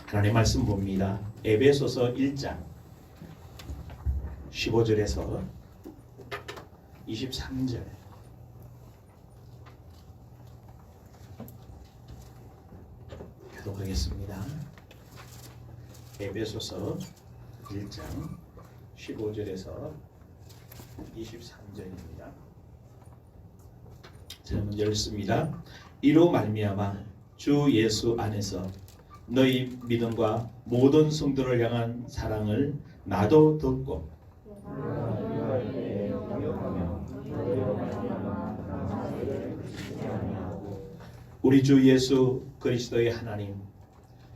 하나님 말씀 봅니다. 에베소서 1장 15절에서 23절. 교독하겠습니다. 에베소서 1장 15절에서 23절입니다. 저는 읽습니다. 이로 말미암아 주 예수 안에서 너희 믿음과 모든 성도를 향한 사랑을 나도 듣고 우리 주 예수 그리스도의 하나님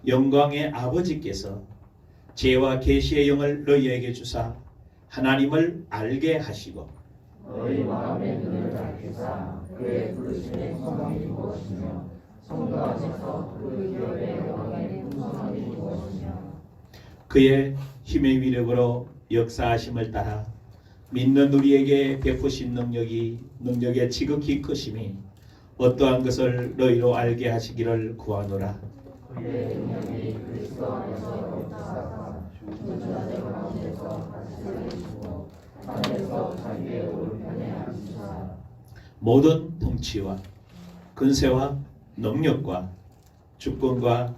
영광의 아버지께서 지혜와 계시의 영을 너희에게 주사 하나님을 알게 하시고 너희 마음의 눈을 밝히사 그의 부르심의 소망이 무엇이며 성도 안에서 그 기업의 영광의 풍성함이 무엇이며 그의 힘의 위력으로 역사하심을 따라 믿는 우리에게 베푸신 능력의 지극히 크심이 어떠한 것을 너희로 알게 하시기를 구하노라. 그의 능력이 그리스도 안에서 역사하사 죽은 자들 가운데서 다시 살리시고 하늘에서 자기의 오른편에 앉으사 모든 통치와 근세와 능력과 주권과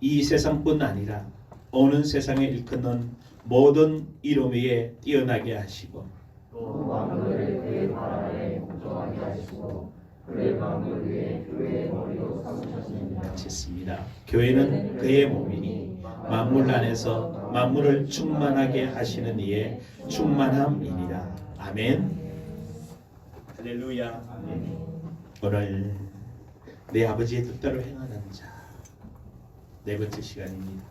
이 세상뿐 아니라 오는 세상에 일컫는 모든 이름 위에 뛰어나게 하시고 또 만물을 그의 발 아래 공정하게 하시고 그의 만물 위에 교회의 머리로 삼으셨느니라. 같이 했습니다. 교회는 그의 몸이니 만물 안에서 만물을 충만하게 하시는 이의 충만함이니라. 아멘. 할렐루야. 오늘 내 아버지의 뜻대로 행하는 자 네 번째 시간입니다.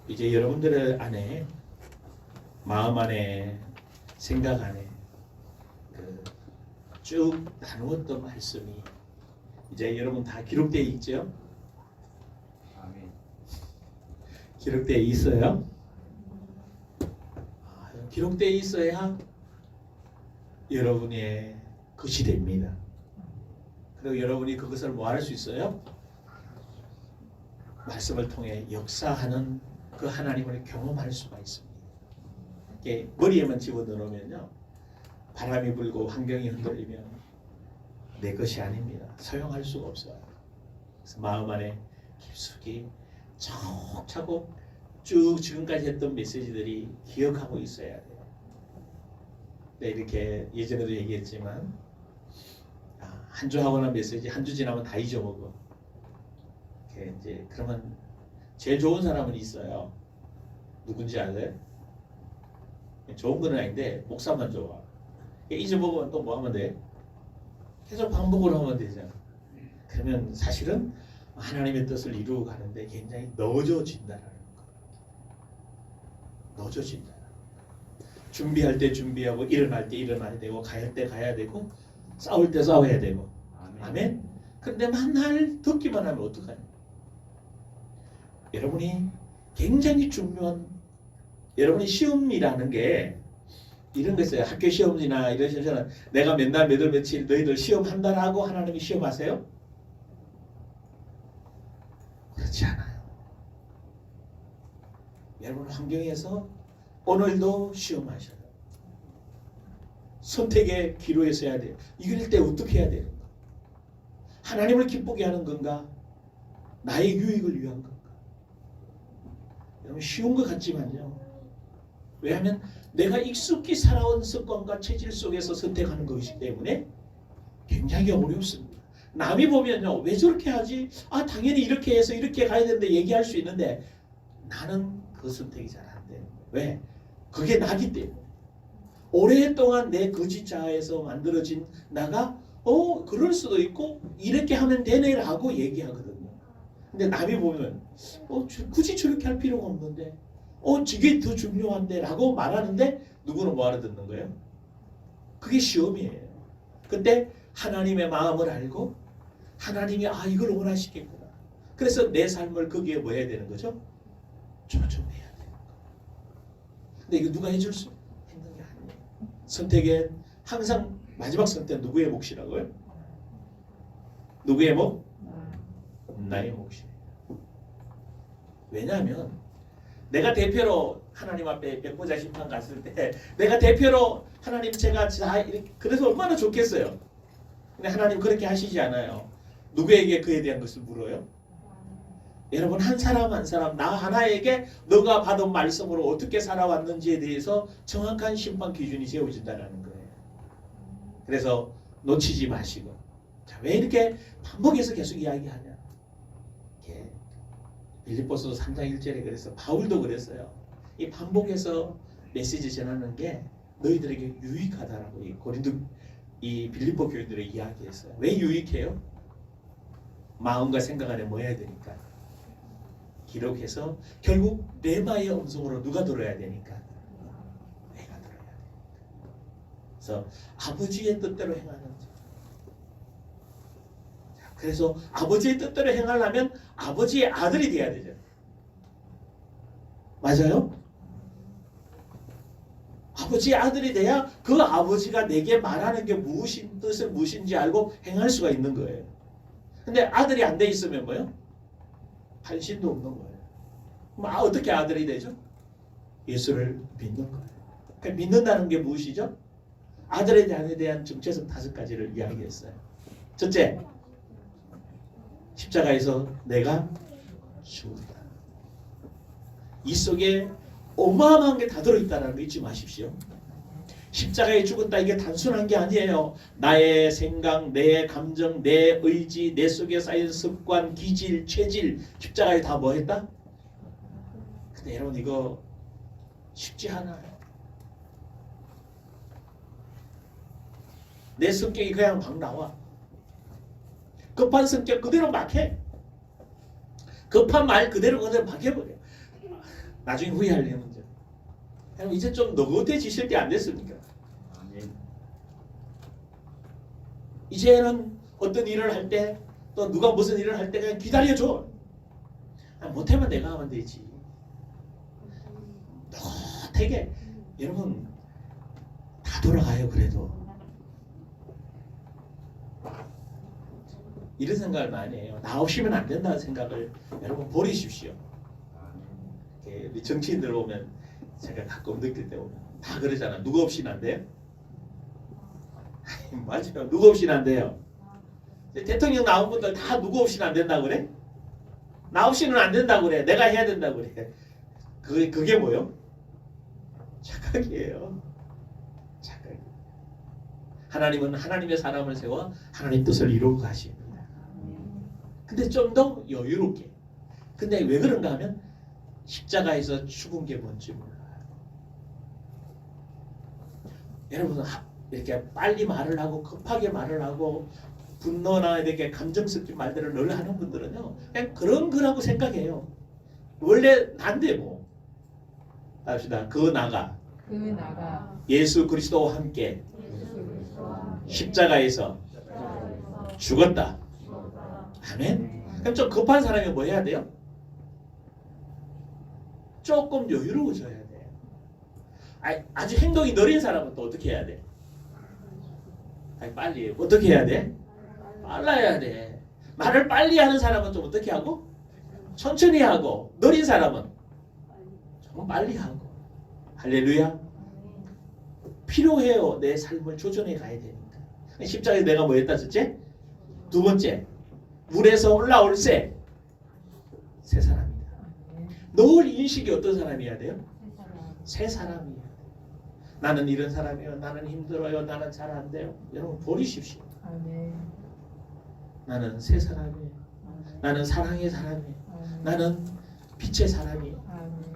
이제 여러분들 안에 마음 안에 생각 안에 쭉 나누었던 말씀이 이제 여러분 다 기록되어 있죠? 아멘. 기록되어 있어요? 기록되어 있어야 여러분의 것이 됩니다. 그리고 여러분이 그것을 뭐 할 수 있어요? 말씀을 통해 역사하는 그 하나님을 경험할 수가 있습니다. 이게 머리에만 집어넣으면요, 바람이 불고 환경이 흔들리면 내 것이 아닙니다. 사용할 수가 없어요. 그래서 마음 안에 깊숙이 차곡차곡 쭉 지금까지 했던 메시지들이 기억하고 있어야 돼요. 네, 이렇게 예전에도 얘기했지만 한 주 하고 난 메시지 한 주 지나면 다 잊어먹어. 이렇게 이제 그러면 제일 좋은 사람은 있어요. 누군지 아세요? 좋은 건 아닌데 목사만 좋아. 잊어먹으면 또 뭐 하면 돼? 계속 반복을 하면 되잖아. 그러면 사실은 하나님의 뜻을 이루어 가는데 굉장히 넣어져진다라는 거. 넣어져진다. 준비할 때 준비하고 일어날 때 일어나야 되고 가야 때 가야 되고 싸울 때 싸워야 되고. 아멘. 그런데 맨날 듣기만 하면 어떡하냐? 여러분이 굉장히 중요한 여러분이 시험이라는 게 이런 거 있어요. 학교 시험이나 이런 시험은 내가 맨날 몇월 며칠 너희들 시험한다라고 하나님이 시험하세요? 그렇지 않아요. 여러분 환경에서 오늘도 시험하셔요. 선택의 기로에 서야 돼요. 이럴 때 어떻게 해야 되는가? 하나님을 기쁘게 하는 건가? 나의 유익을 위한 건가? 여러분 쉬운 것 같지만요. 왜냐하면 내가 익숙히 살아온 습관과 체질 속에서 선택하는 것이기 때문에 굉장히 어렵습니다. 남이 보면요, 왜 저렇게 하지? 당연히 이렇게 해서 이렇게 가야 되는데 얘기할 수 있는데 나는 그 선택이 잘 안 돼요. 왜? 그게 나기 때문에. 오랫동안 내 거짓 자아에서 만들어진 나가 그럴 수도 있고 이렇게 하면 되네라고 얘기하거든요. 근데 남이 보면 굳이 저렇게 할 필요가 없는데 저게 더 중요한데 라고 말하는데 누구는 뭐 알아듣는 거예요? 그게 시험이에요. 근데 하나님의 마음을 알고 하나님이 이걸 원하시겠구나. 그래서 내 삶을 거기에 뭐 해야 되는 거죠? 조정해야 되는 거예요. 근데 이거 누가 해줄 수 있는 게 아니에요. 선택에 항상 마지막 선택 누구의 몫이라고요? 누구의 몫? 나의 몫이에요. 왜냐하면 내가 대표로 하나님 앞에 백보자 심판 갔을 때 내가 대표로 하나님 제가 그래서 얼마나 좋겠어요. 근데 하나님 그렇게 하시지 않아요. 누구에게 그에 대한 것을 물어요? 여러분 한 사람 한 사람 나 하나에게 너가 받은 말씀으로 어떻게 살아왔는지에 대해서 정확한 심판 기준이 세워진다는 거예요. 그래서 놓치지 마시고 자, 왜 이렇게 반복해서 계속 이야기하냐. 빌립보서 3장 1절에 그래서 바울도 그랬어요. 이 반복해서 메시지 전하는 게 너희들에게 유익하다라고 이 빌립보 교인들을 이야기했어요. 왜 유익해요? 마음과 생각 안에 모여야 되니까. 기록해서 결국 레마의 음성으로 누가 들어야 되니까? 내가 들어야 돼. 그래서 아버지의 뜻대로 행하는 자. 그래서 아버지의 뜻대로 행하려면 아버지의 아들이 돼야 되죠. 맞아요? 아버지의 아들이 돼야 그 아버지가 내게 말하는 게 뜻은 무엇인지 알고 행할 수가 있는 거예요. 근데 아들이 안 돼 있으면 뭐요? 관심도 없는 거예요. 그럼 어떻게 아들이 되죠? 예수를 믿는 거예요. 그러니까 믿는다는 게 무엇이죠? 아들에 대한 정체성 5가지를 이야기했어요. 첫째, 십자가에서 내가 죽었다. 이 속에 어마어마한 게 다 들어있다는 거 잊지 마십시오. 십자가에 죽었다 이게 단순한 게 아니에요. 나의 생각, 내 감정, 내 의지, 내 속에 쌓인 습관, 기질, 체질 십자가에 다 뭐 했다? 근데 여러분 이거 쉽지 않아요. 내 성격이 그냥 막 나와. 급한 성격 그대로 막 해. 급한 말 그대로 막 해버려. 나중에 후회할 일은 문제. 여러분 이제 좀 너긋해지실 때 안 됐습니까? 이제는 어떤 일을 할 때 또 누가 무슨 일을 할 때 그냥 기다려줘. 못하면 내가 하면 되지. 너되게 여러분 다 돌아가요. 그래도 이런 생각을 많이 해요. 나 없이면 안 된다는 생각을 여러분 버리십시오. 우리 정치인들 보면 제가 가끔 느낄 때 보면 다 그러잖아. 누구 없이는 안 돼요? 맞아요. 누구 없이는 안 돼요. 대통령 나온 분들 다 누구 없이는 안 된다고 그래? 나 없이는 안 된다고 그래. 내가 해야 된다고 그래. 그게 뭐요? 착각이에요. 착각. 하나님은 하나님의 사람을 세워 하나님 뜻을 이루고 가십니다. 근데 좀 더 여유롭게. 근데 왜 그런가 하면 십자가에서 죽은 게 뭔지 몰라요. 여러분 이렇게 빨리 말을 하고 급하게 말을 하고 분노나 이렇게 감정 섞인 말들을 늘 하는 분들은요 그냥 그런 거라고 생각해요. 원래 난데 뭐. 합시다. 그 나가 예수 그리스도와 함께 십자가에서 죽었다. 아멘. 그럼 좀 급한 사람이 뭐 해야 돼요? 조금 여유로워져야 돼요. 아주 행동이 느린 사람은 또 어떻게 해야 돼? 빨리 어떻게 해야 돼? 빨라야 돼. 말을 빨리 하는 사람은 좀 어떻게 하고? 천천히 하고 느린 사람은 좀 빨리 하고. 할렐루야. 필요해요. 내 삶을 조정해 가야 되니까. 십자가에 내가 뭐 했다 첫째? 두 번째, 물에서 올라올 새 사람이다. 늘 인식이 어떤 사람이어야 돼요? 새 사람이야. 나는 이런 사람이에요. 나는 힘들어요. 나는 잘 안 돼요. 여러분 버리십시오. 나는 새 사람이에요. 나는 사랑의 사람이에요. 나는 빛의 사람이에요.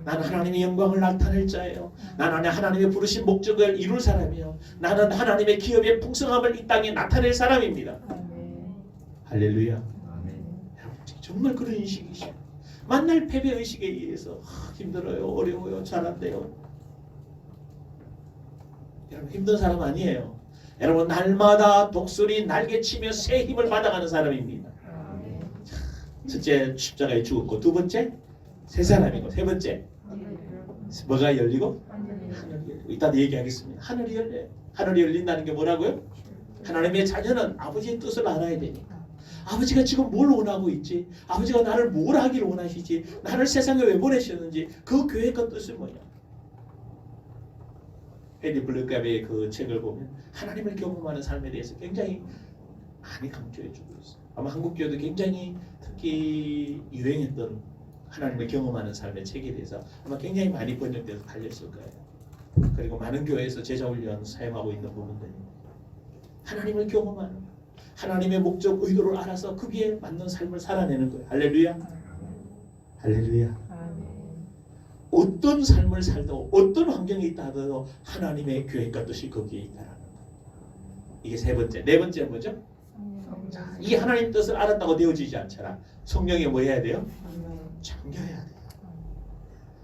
나는 하나님의 영광을 나타낼 자예요. 나는 하나님의 부르신 목적을 이룰 사람이에요. 나는 하나님의 기업의 풍성함을 이 땅에 나타낼 사람입니다. 할렐루야. 여러분 정말 그런 인식이시죠. 만날 패배 의식에 의해서 힘들어요. 어려워요. 잘 안 돼요. 여러분 힘든 사람 아니에요. 여러분 날마다 독수리 날개치며 새 힘을 받아가는 사람입니다. 첫째 십자가에 죽었고 두 번째 새 사람이고 세 번째 뭐가 열리고? 하늘이 열리고. 이따 얘기하겠습니다. 하늘이 열려요. 하늘이 열린다는 게 뭐라고요? 하나님의 자녀는 아버지의 뜻을 알아야 되니까. 아버지가 지금 뭘 원하고 있지? 아버지가 나를 뭘 하기를 원하시지? 나를 세상에 왜 보내셨는지 그 계획과 뜻이 뭐냐? 에디 블루캅의 그 책을 보면 하나님을 경험하는 삶에 대해서 굉장히 많이 강조해 주고 있어요. 아마 한국 교회도 굉장히 특히 유행했던 하나님을 경험하는 삶의 책에 대해서 아마 굉장히 많이 번역돼서 팔렸을 거예요. 그리고 많은 교회에서 제자훈련 사용하고 있는 부분들이 하나님을 경험하는, 하나님의 목적 의도를 알아서 거기에 맞는 삶을 살아내는 거예요. 할렐루야. 할렐루야. 어떤 삶을 살도 어떤 환경에 있다 하더라도 하나님의 계획과 뜻이 거기에 있다라는 거예요. 이게 세 번째. 네 번째 뭐죠? 자, 이 하나님 뜻을 알았다고 되어지지 않잖아. 성령이 뭐 해야 돼요? 잠겨야 돼요.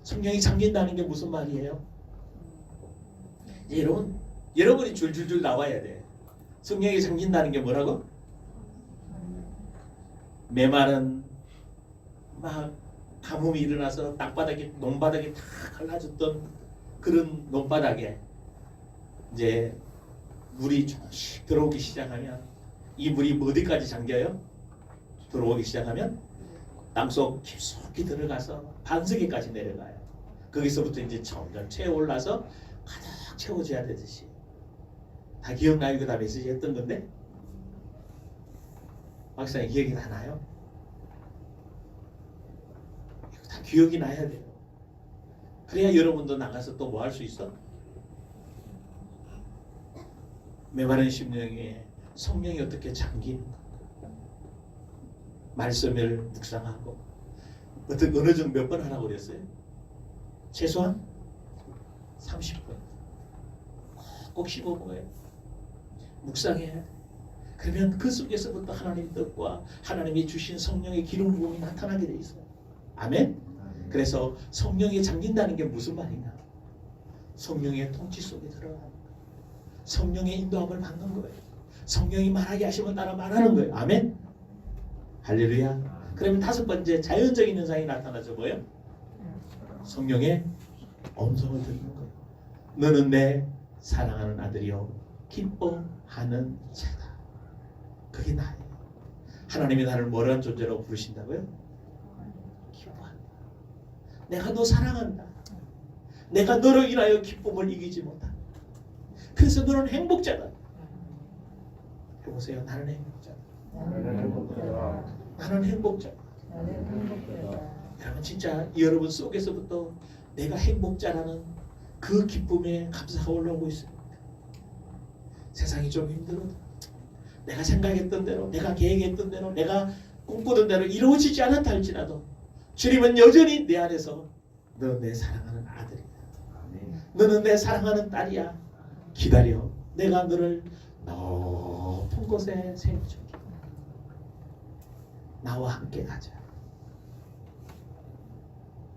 성령이 잠긴다는 게 무슨 말이에요? 이제 여러분이 줄줄줄 나와야 돼. 성령이 잠긴다는 게 뭐라고? 메마른 막 가뭄이 일어나서 땅바닥에 논바닥에 다 갈라졌던 그런 논바닥에 이제 물이 조금씩 들어오기 시작하면 이 물이 어디까지 잠겨요? 들어오기 시작하면 땅속 깊숙이 들어가서 반석에까지 내려가요. 거기서부터 이제 점점 채워올라서 가득 채워져야 되듯이. 다 기억나요? 그 다음에 메시지 했던 건데 막상 기억이 다 나요? 다 기억이 나야 돼요. 그래야 여러분도 나가서 또 뭐 할 수 있어? 메마른 심령에 성령이 어떻게 잠기는가, 말씀을 묵상하고 어느 정도 몇 번 하라고 그랬어요? 최소한 30분 꼭 15분에 묵상해야 돼. 그러면 그 속에서부터 하나님 뜻과 하나님이 주신 성령의 기름 부음이 나타나게 돼 있어요. 아멘? 그래서 성령이 잠긴다는 게 무슨 말이냐? 성령의 통치 속에 들어가는 거예요. 성령의 인도함을 받는 거예요. 성령이 말하게 하시면 따라 말하는 거예요. 아멘? 할렐루야. 그러면 다섯 번째 자연적인 현상이 나타나죠. 뭐예요? 성령의 음성을 듣는 거예요. 너는 내 사랑하는 아들이요 기뻐하는 자다. 그게 나예요. 하나님이 나를 뭐라는 존재라고 부르신다고요? 기뻐한다. 내가 너 사랑한다. 내가 너로 인하여 기쁨을 이기지 못한다. 그래서 너는 행복자다. 해보세요. 나는 행복자다. 나는 행복자다. 여러분 진짜 여러분 속에서부터 내가 행복자라는 그 기쁨에 감사가 올라오고 있습니다. 세상이 좀 힘들어도 내가 생각했던 대로, 내가 계획했던 대로, 내가 꿈꾸던 대로 이루어지지 않았다 할지라도 주님은 여전히 내 안에서 너 내 사랑하는 아들이야. 너는 내 사랑하는 딸이야. 기다려. 내가 너를 높은 곳에 세워줄게. 나와 함께 가자.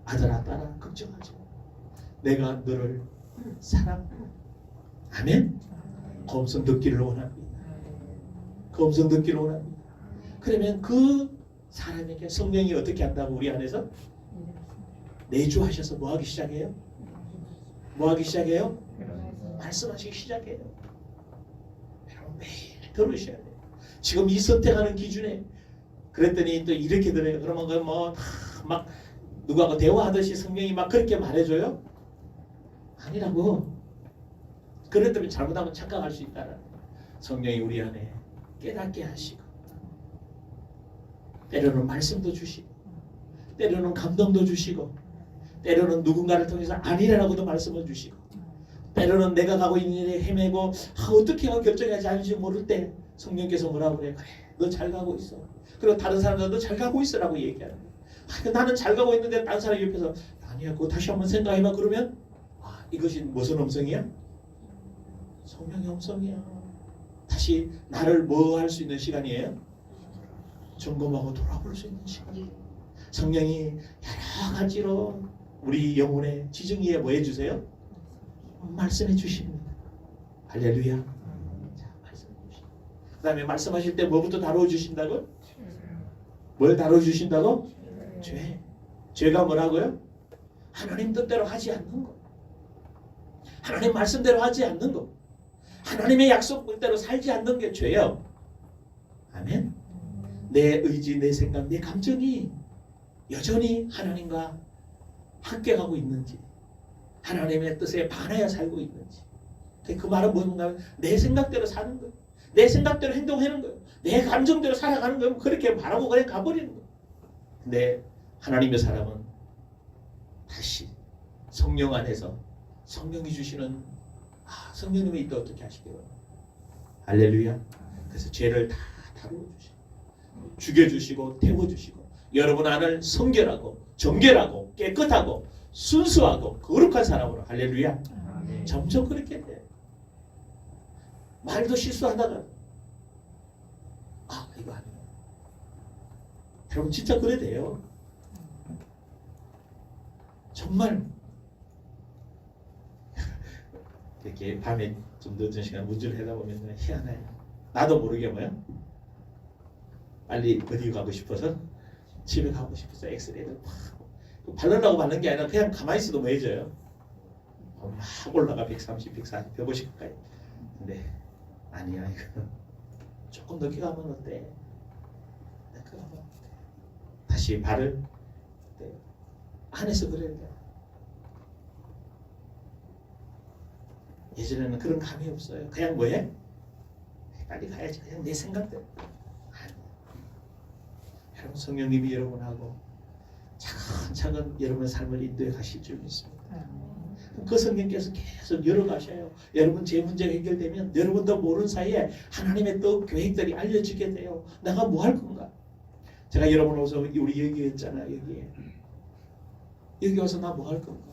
아들아 딸아 걱정하지 마. 내가 너를 사랑해. 아멘. 그 음성 듣기를 원합니다. 그 음성 듣기를 원합니다. 그러면 그 사람에게 성령이 어떻게 한다고 우리 안에서 내주하셔서 뭐 하기 시작해요? 뭐 하기 시작해요? 말씀하시기 시작해요. 여러분 매일 들으셔야 돼요. 지금 이 선택하는 기준에 그랬더니 또 이렇게 들어요. 그러면 뭐 막 누구하고 대화하듯이 성령이 막 그렇게 말해줘요? 아니라고. 그랬더니 잘못하면 착각할 수 있다는 성령이 우리 안에 깨닫게 하시고 때로는 말씀도 주시고 때로는 감동도 주시고 때로는 누군가를 통해서 아니라고도 말씀을 주시고 때로는 내가 가고 있는 일에 헤매고 어떻게 하고 결정하지 않을지 모를 때 성령께서 뭐라고 그래? 그래 너 잘 가고 있어. 그리고 다른 사람들도 너 잘 가고 있어라고 얘기하는 거야. 나는 잘 가고 있는데 다른 사람이 옆에서 아니야 그거 다시 한번 생각해봐. 그러면 이것이 무슨 음성이야? 성령의 음성이야. 다시 나를 뭐 할 수 있는 시간이에요? 점검하고 돌아볼 수 있는 시간이에요. 성령이 여러 가지로 우리 영혼의 지정의에 뭐 해주세요? 말씀해 주십니다. 할렐루야. 자, 말씀해 주십니다. 그 다음에 말씀하실 때 뭐부터 다루어 주신다고? 뭘 다루어 주신다고? 죄. 죄가 뭐라고요? 하나님 뜻대로 하지 않는 거. 하나님 말씀대로 하지 않는 거. 하나님의 약속대로 살지 않는 게 죄예요. 아멘. 내 의지, 내 생각, 내 감정이 여전히 하나님과 함께 가고 있는지, 하나님의 뜻에 반하여 살고 있는지. 그 말은 뭔가 내 생각대로 사는 거예요. 내 생각대로 행동하는 거예요. 내 감정대로 살아가는 거예요. 그렇게 말하고 그냥 가버리는 거예요. 근데 하나님의 사람은 다시 성령 안에서 성령이 주시는 성령님이 있다 어떻게 하시게요? 할렐루야. 그래서 죄를 다 다루어 주시고 죽여주시고 태워주시고 여러분 안을 성결하고 정결하고 깨끗하고 순수하고 거룩한 사람으로 할렐루야. 점점 그렇게 돼. 말도 실수하다가 이거 아니야. 여러분 진짜 그래 돼요. 정말 이렇게 밤에 좀 늦은 시간 운전하다 보면 희한해. 나도 모르게 뭐야? 빨리 어디 가고 싶어서 집에 가고 싶어서 엑스레이를 막 바르려고 받는 게 아니라 그냥 가만히 있어도 뭐해져요? 막 올라가 130, 140, 150 가까이. 근데 아니야 이거 조금 늦게 가면 어때? 늦게 가면 어때? 다시 발을 안에서 그래야 돼. 예전에는 그런 감이 없어요. 그냥 뭐해? 빨리 가야지. 그냥 내 생각대로. 여러분 성령님이 여러분하고 차근차근 여러분의 삶을 인도해 가실 줄 믿습니다. 그 성령께서 계속 열어가셔요. 여러분 제 문제가 해결되면 여러분도 모르는 사이에 하나님의 또 계획들이 알려지게 돼요. 내가 뭐 할 건가? 제가 여러분 와서 우리 여기 있잖아요. 여기 와서 나 뭐 할 건가?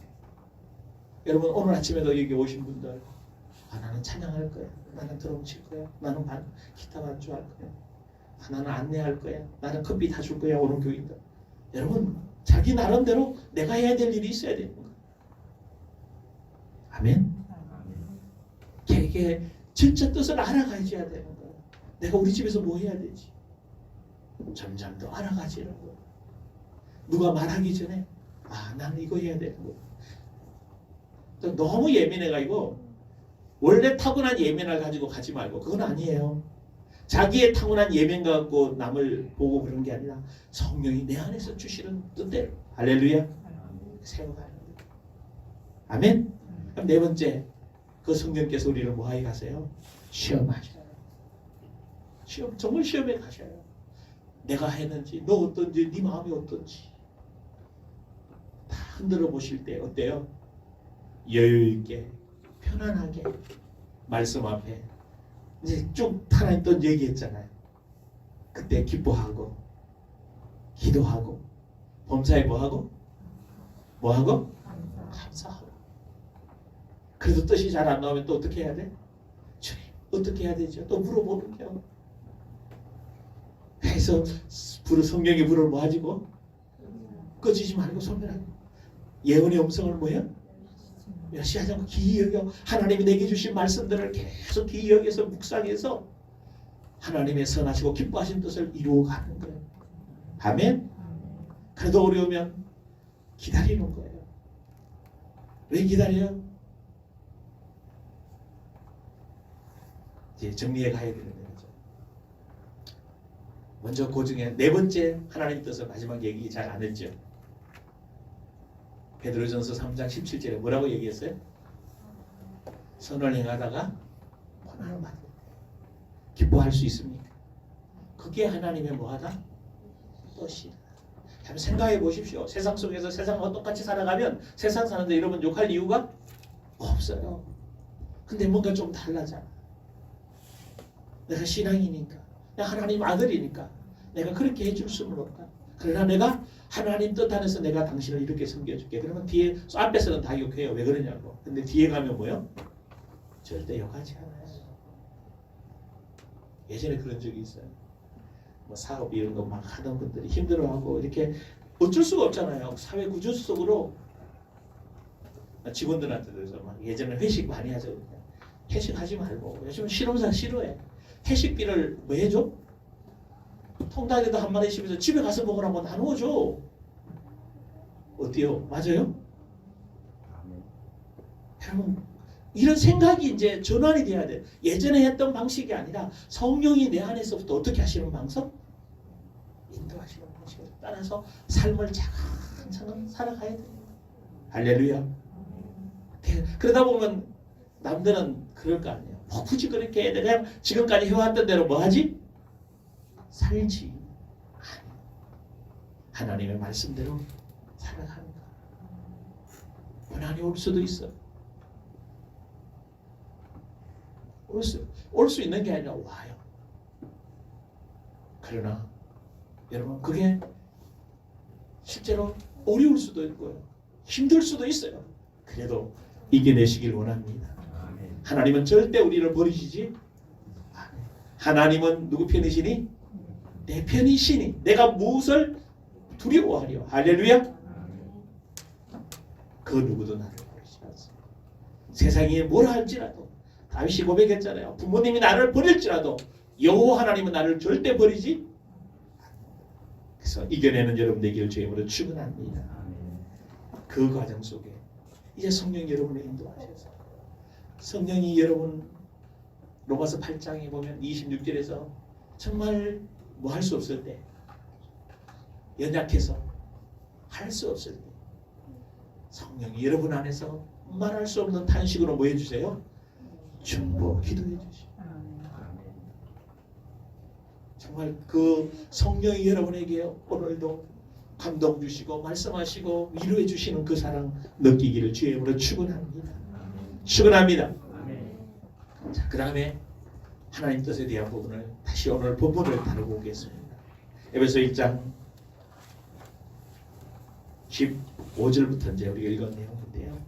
여러분 오늘 아침에도 여기 오신 분들 나는 찬양할 거야. 나는 드럼 칠 거야. 나는 기타 반주할 거야. 나는 안내할 거야. 나는 커피 다 줄 거야. 오는 교인들. 여러분 자기 나름대로 내가 해야 될 일이 있어야 되는 거야. 아멘. 걔에게 진짜 뜻을 알아가줘야 되는 거야. 내가 우리 집에서 뭐 해야 되지? 점점 더 알아가지라고. 누가 말하기 전에 나는 이거 해야 되는 거야. 또 너무 예민해가지고 원래 타고난 예민을 가지고 가지 말고 그건 아니에요. 자기의 타고난 예민 갖고 남을 보고 그런 게 아니라 성령이 내 안에서 주시는 뜻대로 할렐루야 세워가는 거예요. 아멘. 그럼 네 번째 그 성령께서 우리를 뭐하게 가세요? 시험하셔요. 시험 정말 시험에 가셔요. 내가 했는지 너 어떤지 네 마음이 어떤지 다 흔들어 보실 때 어때요? 여유 있게 편안하게 말씀 앞에 이제 쭉 하나님 또 얘기했잖아요. 그때 기뻐하고 기도하고 범사에 뭐하고 감사하고. 그래도 뜻이 잘 안 나오면 또 어떻게 해야 돼? 주님 어떻게 해야 되죠? 또 물어보는 거요. 그래서 성령의 불을 뭐 하지고 꺼지지 말고 소멸하고 예언의 음성을 뭐야? 멸시하지 않고 기이 여겨 하나님이 내게 주신 말씀들을 계속 기이 여겨서 묵상해서 하나님의 선하시고 기뻐하신 뜻을 이루어가는 거예요. 아멘. 그래도 어려우면 기다리는 거예요. 왜 기다려요? 이제 정리해 가야 되는 거죠. 먼저 그 중에 네 번째 하나님 뜻을 마지막 얘기 잘 안 했죠. 베드로전서 3장 17절에 뭐라고 얘기했어요? 선을 행하다가 고난을 받을 때 기뻐할 수 있습니까? 그게 하나님의 뭐하다? 뜻이다. 한번 생각해 보십시오. 세상 속에서 세상과 똑같이 살아가면 세상 사는데 여러분 욕할 이유가 없어요. 근데 뭔가 좀 달라잖아. 내가 신앙이니까, 내가 하나님 아들이니까 내가 그렇게 해줄 수는 없다. 그러나 내가 하나님 뜻 안에서 내가 당신을 이렇게 섬겨줄게. 그러면 뒤에 앞에서는 다 욕해요. 왜 그러냐고. 근데 뒤에 가면 뭐요? 절대 욕하지 않아요. 예전에 그런 적이 있어요. 뭐 사업 이런 거 막 하던 분들이 힘들어하고 이렇게 어쩔 수가 없잖아요. 사회 구조 속으로 직원들한테도 그래서 막 예전에 회식 많이 하죠. 회식하지 말고 요즘 실험사 싫어해. 회식비를 뭐 해줘? 통닭에도 한 마리 씹어서 집에 가서 먹으라고 나누어줘. 어때요? 맞아요? 여러분 이런 생각이 이제 전환이 돼야 돼. 예전에 했던 방식이 아니라 성령이 내 안에서부터 어떻게 하시는 방법? 인도하시는 분이시고 따라서 삶을 차근차근 살아가야 돼요. 할렐루야. 그러다 보면 남들은 그럴 거 아니에요. 뭐 굳이 그렇게 해야 돼. 그냥 지금까지 해왔던 대로 뭐 하지? 살지. 아니, 하나님의 말씀대로 살아가는 거. 고난이 올 수도 있어. 올 수 있는 게 아니라 와요. 그러나 여러분 그게 실제로 어려울 수도 있고요. 힘들 수도 있어요. 그래도 이겨내시길 원합니다. 하나님은 절대 우리를 버리시지 않아요. 하나님은 누구 편이시니? 내 편이시니 내가 무엇을 두려워하려. 할렐루야. 그 누구도 나를 버리지 않습니다. 세상이 뭐라 할지라도 다윗이 고백했잖아요. 부모님이 나를 버릴지라도 여호와 하나님은 나를 절대 버리지 않는다. 그래서 이겨내는 여러분 되기를 주임으로 축원합니다. 그 과정 속에 이제 성령이 여러분을 인도하셔서 성령이 여러분 로마서 8장에 보면 26절에서 정말 뭐 할 수 없을 때 연약해서 할 수 없을 때 성령이 여러분 안에서 말할 수 없는 탄식으로 뭐 해주세요? 중보 기도해 주시오. 정말 그 성령이 여러분에게 오늘도 감동 주시고 말씀하시고 위로해 주시는 그 사랑 느끼기를 주의 이름으로 축원합니다. 축원합니다. 자, 그 다음에 하나님 뜻에 대한 부분을 다시 오늘 본문을 다루고 오겠습니다. 에베소 1장 15절부터 이제 우리가 읽은 내용인데요.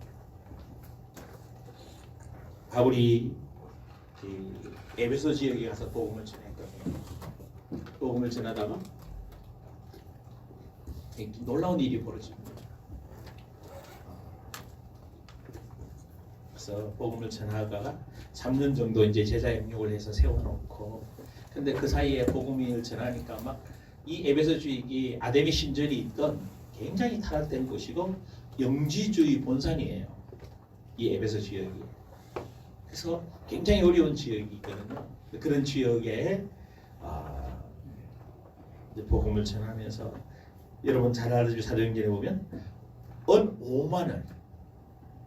바울이 에베소 지역에 가서 복음을 전했거든요. 복음을 전하다가 놀라운 일이 벌어집니다. 그래서 복음을 전하다가 3년 정도 이제 제자 양육을 해서 세워놓고, 근데 그 사이에 복음을 전하니까 막 이 에베소 지역이 아데미 신전이 있던 굉장히 타락된 곳이고 영지주의 본산이에요. 이 에베소 지역이. 그래서 굉장히 어려운 지역이 있거든요. 그런 지역에 이제 복음을 전하면서 여러분 잘 알아주신 사도행전에 보면 은 5만 원,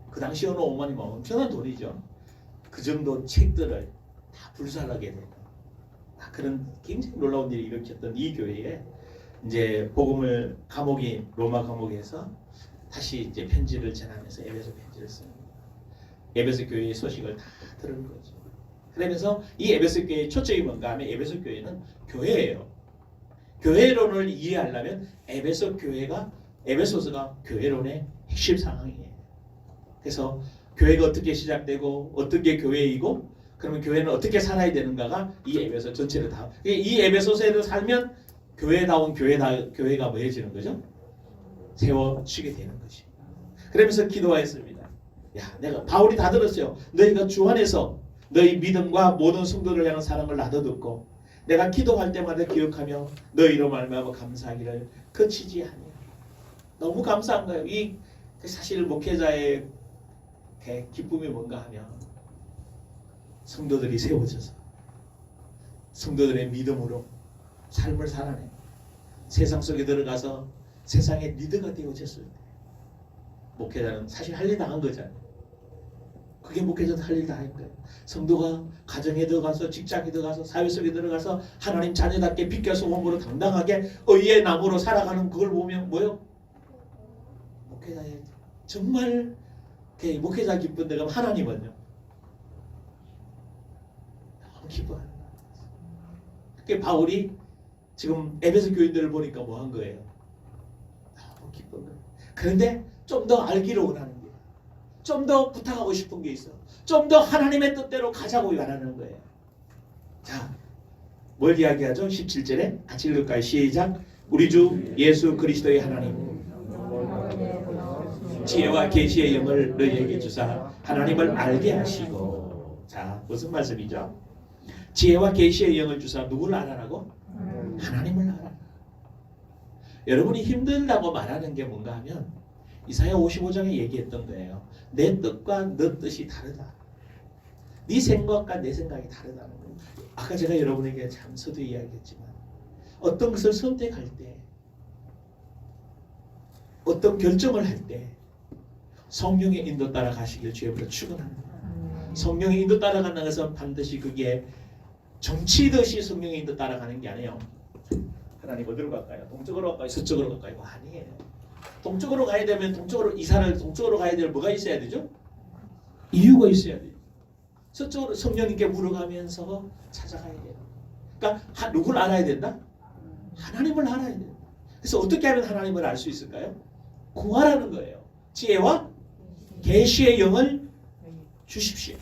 그 당시 은 5만이면 엄청난 돈이죠. 그 정도 책들을 다 불살하게 되는 그런 굉장히 놀라운 일이 일으켰던 이 교회에 이제 복음을 감옥이 로마 감옥에서 다시 이제 편지를 전하면서 에베소 편지를 씁니다. 에베소 교회의 소식을 다 들은 거죠. 그러면서 이 에베소 교회의 초점이 뭔가 하면 에베소 교회는 교회예요. 교회론을 이해하려면 에베소 교회가 에베소서가 교회론의 핵심 상황이에요. 그래서 교회가 어떻게 시작되고 어떻게 교회이고 그러면 교회는 어떻게 살아야 되는가가 이 에베소 전체를 다. 이 에베소서를 살면 교회다운 교회가 뭐해지는 거죠? 세워지게 되는 것이. 그러면서 기도하였습니다. 야, 내가 바울이 다 들었어요. 너희가 주 안에서 너희 믿음과 모든 성도를 향한 사랑을 나도 듣고 내가 기도할 때마다 기억하며 너희로 말미암아 감사하기를 그치지 아니하니. 너무 감사한 거예요. 이 사실 목회자의 기쁨이 뭔가 하면 성도들이 세워져서 성도들의 믿음으로 삶을 살아내 세상 속에 들어가서 세상의 리더가 되어졌을 때 목회자는 사실 할 일 다 한 거잖아요. 그게 목회자도 할 일 다 한 거예요. 성도가 가정에 들어가서 직장에 들어가서 사회 속에 들어가서 하나님 자녀답게 비껴서 몸으로 당당하게 의의 나무로 살아가는 그걸 보면 뭐요? 목회자의 정말 목회자 기쁜 데가 하나님은요 너무 기뻐하는 거예요. 그게 바울이 지금 에베소 교인들을 보니까 뭐 한 거예요? 너무 기쁜 거예요. 그런데 좀 더 알기를 원하는 거예요. 좀 더 부탁하고 싶은 게 있어. 좀 더 하나님의 뜻대로 가자고 원하는 거예요. 자, 뭘 이야기하죠? 17절에 같이 읽을까요? 시작. 우리 주 예수 그리스도의 하나님 지혜와 계시의 영을 너희에게 주사 하나님을 알게 하시고. 자, 무슨 말씀이죠? 지혜와 계시의 영을 주사 누구를 알아라고? 하나님을 알아. 여러분이 힘들다고 말하는 게 뭔가 하면 이사야 55장에 얘기했던 거예요. 내 뜻과 너 뜻이 다르다. 네 생각과 내 생각이 다르다는 거예요. 아까 제가 여러분에게 참 서두에 이야기했지만 어떤 것을 선택할 때, 어떤 결정을 할 때 성령의 인도 따라 가시길 주여부터 축원합니다. 성령의 인도 따라가는 것은 반드시 그게 정치듯이 성령의 인도 따라가는 게 아니에요. 하나님 어디로 갈까요? 동쪽으로 갈까요? 서쪽으로 갈까요? 아니에요. 동쪽으로 가야 되면 이사를 동쪽으로 가야 될 뭐가 있어야 되죠? 이유가 있어야 돼요. 서쪽으로 성령님께 물어가면서 찾아가야 돼요. 그러니까 누굴 알아야 된다? 하나님을 알아야 돼요. 그래서 어떻게 하면 하나님을 알 수 있을까요? 구하라는 거예요. 지혜와 계시의 영을 주십시오.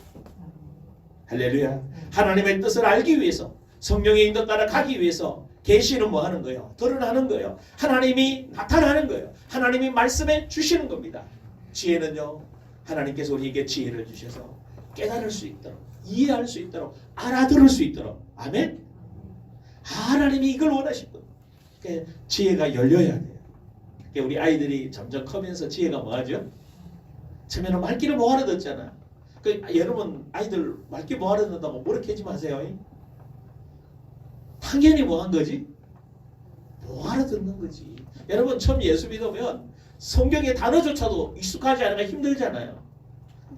할렐루야. 하나님의 뜻을 알기 위해서, 성령의 인도 따라 가기 위해서 계시는 뭐 하는 거예요? 드러나는 거예요. 하나님이 나타나는 거예요. 하나님이 말씀해 주시는 겁니다. 지혜는요, 하나님께서 우리에게 지혜를 주셔서 깨달을 수 있도록, 이해할 수 있도록, 알아들을 수 있도록. 아멘. 하나님이 이걸 원하시거든요. 지혜가 열려야 돼요. 우리 아이들이 점점 커면서 지혜가 뭐하죠? 처음에는 말귀를 뭐하러 듣잖아. 여러분 아이들 말귀 뭐하러 듣는다고 모르게 마세요. 당연히 뭐한 거지? 뭐하러 듣는 거지. 여러분 처음 예수 믿으면 성경의 단어조차도 익숙하지 않으면 힘들잖아요.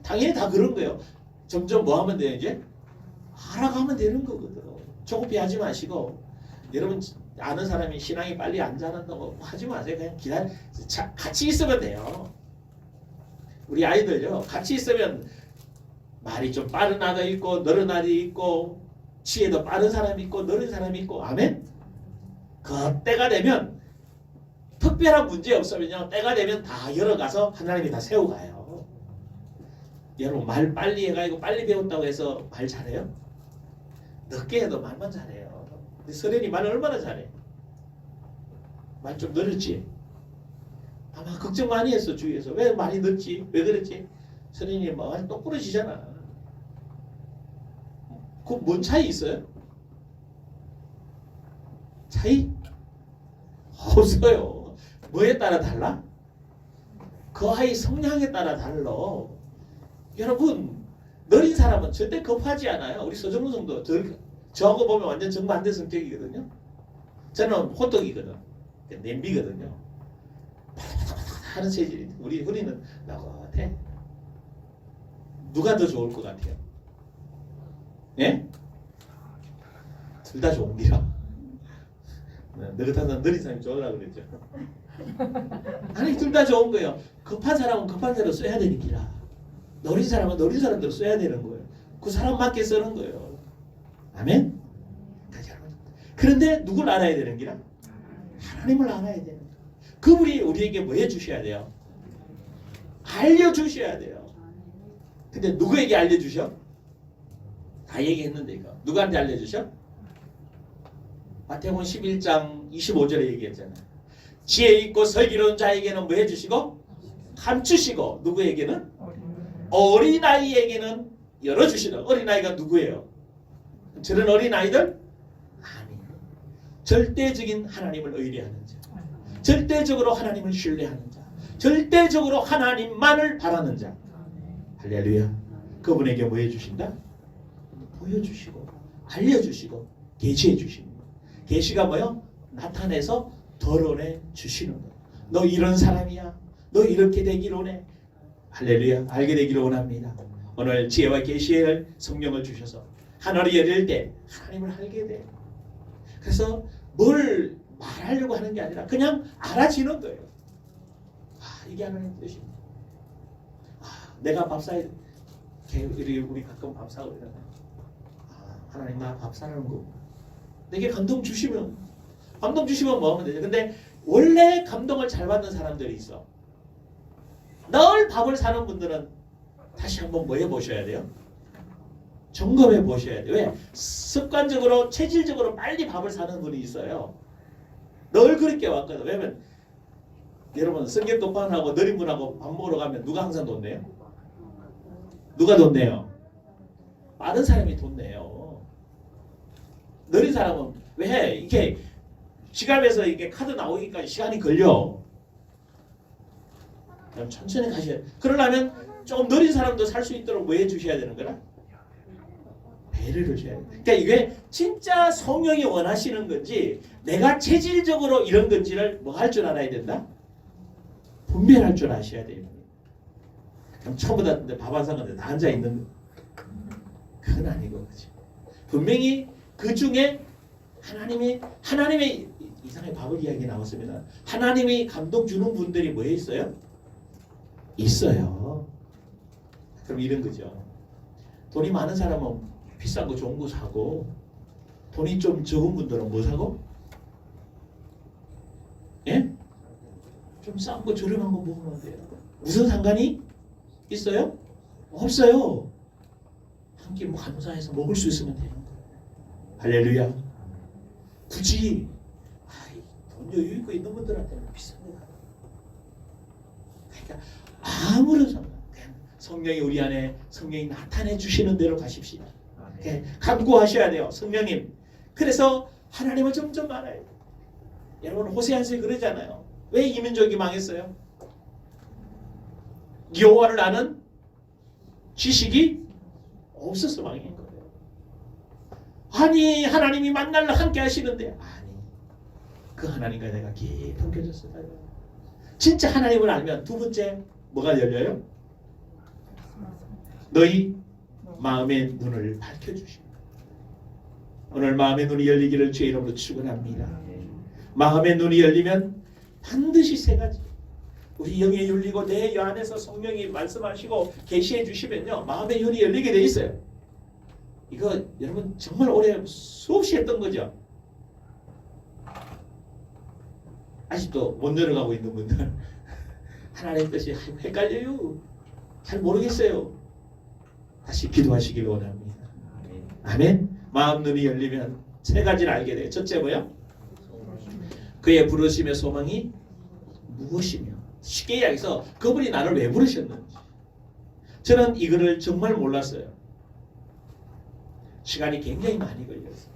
당연히 다 그런 거예요. 점점 뭐 하면 돼요? 이제 알아가면 되는 거거든. 조급해하지 마시고, 여러분 아는 사람이 신앙이 빨리 안 자란다고 하지 마세요. 그냥 같이 있으면 돼요. 우리 아이들요, 같이 있으면 말이 좀 빠른 아도 있고 느린 아도 있고, 지혜도 빠른 사람이 있고 느린 사람이 있고. 아멘. 그 때가 되면 특별한 문제 없으면요, 때가 되면 다 열어가서 하나님이 다 세워가요. 여러분 말 빨리 해가지고 빨리 배웠다고 해서 말 잘해요? 늦게 해도 말만 잘해요. 근데 서련이 말을 얼마나 잘해? 말 좀 늘었지? 아마 걱정 많이 했어. 주위에서 왜 많이 늦지? 왜 그랬지? 서련이 말 똑부러지잖아. 그 뭔 차이 있어요? 차이? 없어요. 뭐에 따라 달라? 그 아이 성향에 따라 달라. 여러분 느린 사람은 절대 급하지 않아요. 우리 서정훈 성도 저하고 보면 완전 정반대 성격이거든요. 저는 호떡이거든. 냄비거든요. 하는 체질이. 우리 흔히는 나같아. 누가 더 좋을 것 같아요? 예? 둘 다 좋은 기라. 느긋한 느린 사람이 좋으라고 그랬죠. 아니 둘 다 좋은 거예요. 급한 사람은 급한 대로 써야 되는 기라. 느린 사람은 느린 사람대로 써야 되는 거예요. 그 사람 맞게 쓰는 거예요. 아멘? 그런데 누굴 알아야 되는 기라? 하나님을 알아야 되는 거예요. 그분이 우리에게 뭐 해주셔야 돼요? 알려주셔야 돼요. 근데 누구에게 알려주셔? 다 얘기했는데 이거 누구한테 알려주셔? 마태복음 11장 25절에 얘기했잖아요. 지혜 있고 슬기로운 자에게는 뭐 해주시고 감추시고, 누구에게는? 어린아이에게는 열어주시는. 어린아이가 누구예요? 저런 어린아이들? 아니에요. 절대적인 하나님을 의뢰하는 자, 절대적으로 하나님을 신뢰하는 자, 절대적으로 하나님만을 바라는 자. 할렐루야. 그분에게 뭐 해주신다? 보여주시고 알려주시고 계시해 주시는 거예요. 계시가 뭐요? 나타내서 드러내 주시는 거예요. 너 이런 사람이야. 너 이렇게 되기를 원해. 할렐루야. 알게 되기를 원합니다. 오늘 지혜와 계시의 성령을 주셔서 하늘이 열릴 때 하나님을 알게 돼. 그래서 뭘 말하려고 하는 게 아니라 그냥 알아지는 거예요. 아, 이게 하나님 뜻입니다. 아, 내가 밥 사야 돼. 우리 가끔 밥 사고 그러잖아요. 아, 하나님 나 밥 사는 거. 내게 감동 주시면 뭐 하면 되죠. 근데 원래 감동을 잘 받는 사람들이 있어. 늘 밥을 사는 분들은 다시 한번 뭐 해보셔야 돼요? 점검해 보셔야 돼요. 왜? 습관적으로 체질적으로 빨리 밥을 사는 분이 있어요. 늘 그렇게 왔거든. 왜냐면 여러분 성격 급한하고 느린 분하고 밥 먹으러 가면 누가 항상 돈 내요? 누가 돈 내요? 빠른 사람이 돈 내요. 느린 사람은 왜? 이게 지갑에서 이게 카드 나오기까지 시간이 걸려. 그럼 천천히 가셔야 돼. 그러려면 조금 느린 사람도 살 수 있도록 뭐 해주셔야 되는 거라? 배려를 줘야 돼. 그러니까 이게 진짜 성령이 원하시는 건지 내가 체질적으로 이런 건지를 뭐 할 줄 알아야 된다? 분별할 줄 아셔야 돼요. 그럼 처음부터 밥 안 사는데 다 앉아 있는 거. 그건 아니고 그렇지. 분명히 그 중에 하나님의 이상의 바울 이야기 나왔습니다. 하나님이 감동 주는 분들이 뭐에 있어요? 있어요. 그럼 이런 거죠. 돈이 많은 사람은 비싼 거 좋은 거 사고 돈이 좀 적은 분들은 뭐 사고? 예? 좀 싼 거 저렴한 거 먹으면 돼요. 무슨 상관이 있어요? 없어요. 한 끼 감사해서 먹을 수 있으면 되는 거예요. 할렐루야. 굳이 돈 여유 있고 있는 분들한테는 비싼 거 가요. 그러니까 아무런 상관. 그냥 성령이 우리 안에 성령이 나타내 주시는 대로 가십시오. 간구하셔야 돼요. 성령님. 그래서 하나님을 점점 알아야 돼요. 여러분 호세아서에 그러잖아요. 왜 이민족이 망했어요? 여호와를 아는 지식이 없어서 망한 거예요. 아니 하나님이 만날라 함께 하시는데 아니 그 하나님과 내가 깊은 껴졌어요. 진짜 하나님을 알면 두 번째 뭐가 열려요? 너희 마음의 눈을 밝혀주십니다. 오늘 마음의 눈이 열리기를 주의 이름으로 축원합니다. 마음의 눈이 열리면 반드시 세 가지. 우리 영이 열리고 내 안에서 성령이 말씀하시고 계시해 주시면요. 마음의 눈이 열리게 돼 있어요. 이거 여러분 정말 오래 수없이 했던 거죠. 아직도 못 열어가고 있는 분들 하나님 뜻이 헷갈려요. 잘 모르겠어요. 다시 기도하시길 원합니다. 아멘. 마음 눈이 열리면 세 가지를 알게 돼요. 첫째 뭐요? 그의 부르심의 소망이 무엇이며 쉽게 이야기해서 그분이 나를 왜 부르셨는지. 저는 이거를 정말 몰랐어요. 시간이 굉장히 많이 걸렸어요.